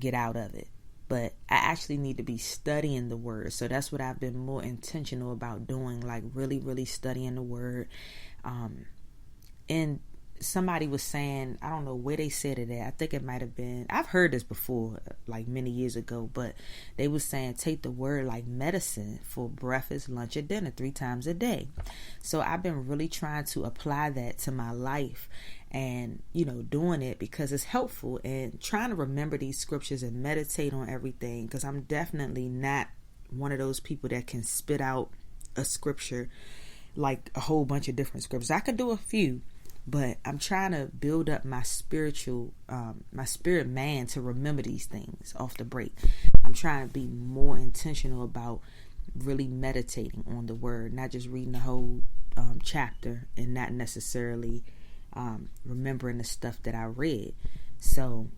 get out of it. But I actually need to be studying the word. So that's what I've been more intentional about doing, like really, really studying the word. And somebody was saying, I don't know where they said it at. I think it might have been, I've heard this before, like many years ago, but they was saying take the word like medicine for breakfast, lunch, or dinner 3 times a day. So I've been really trying to apply that to my life and, doing it because it's helpful and trying to remember these scriptures and meditate on everything, because I'm definitely not one of those people that can spit out a scripture, like a whole bunch of different scriptures. I could do a few, but I'm trying to build up my spirit man to remember these things off the break. I'm trying to be more intentional about really meditating on the word, not just reading the whole chapter and not necessarily remembering the stuff that I read. So,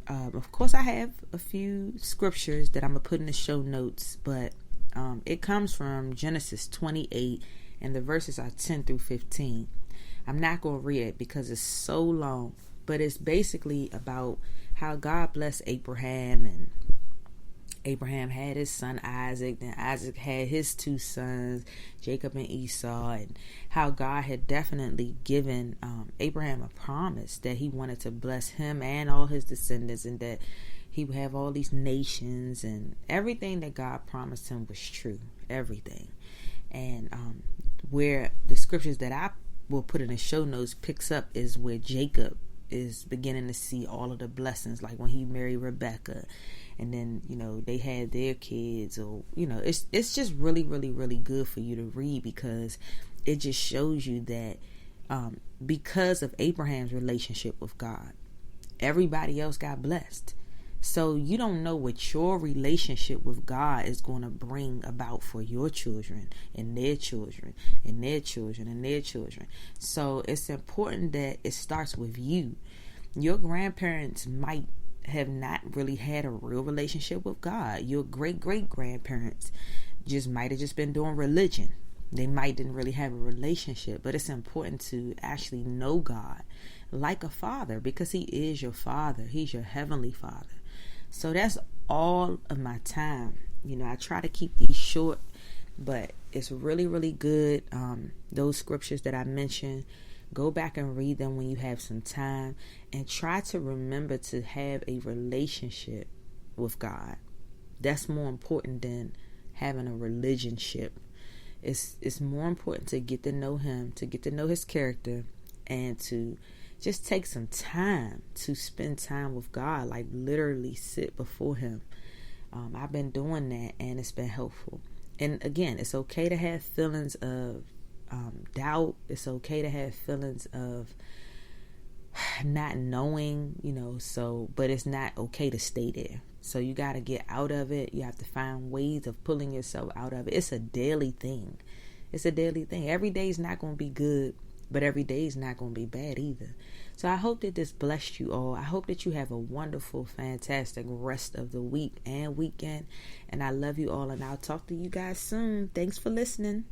of course, I have a few scriptures that I'm going to put in the show notes, but it comes from Genesis 28, and the verses are 10 through 15. I'm not going to read it because it's so long, but it's basically about how God blessed Abraham, and Abraham had his son Isaac, then Isaac had his 2 sons, Jacob and Esau, and how God had definitely given Abraham a promise that he wanted to bless him and all his descendants, and that he would have all these nations, and everything that God promised him was true, everything. And where the scriptures that I will put in the show notes picks up is where Jacob is beginning to see all of the blessings, like when he married Rebecca, and then they had their kids, or it's just really, really, really good for you to read, because it just shows you that because of Abraham's relationship with God, everybody else got blessed. So you don't know what your relationship with God is going to bring about for your children and their children and their children and their children. So it's important that it starts with you. Your grandparents might have not really had a real relationship with God. Your great-great-grandparents might have just been doing religion. They didn't really have a relationship, but it's important to actually know God like a father, because he is your father. He's your heavenly father. So that's all of my time. I try to keep these short, but it's really, really good. Those scriptures that I mentioned, go back and read them when you have some time, and try to remember to have a relationship with God. That's more important than having a religionship. It's more important to get to know him, to get to know his character, and to just take some time to spend time with God, like literally sit before him. I've been doing that, and it's been helpful. And again, it's okay to have feelings of doubt. It's okay to have feelings of not knowing, but it's not okay to stay there. So you got to get out of it. You have to find ways of pulling yourself out of it. It's a daily thing. Every day is not going to be good, but every day is not going to be bad either. So I hope that this blessed you all. I hope that you have a wonderful, fantastic rest of the week and weekend. And I love you all, and I'll talk to you guys soon. Thanks for listening.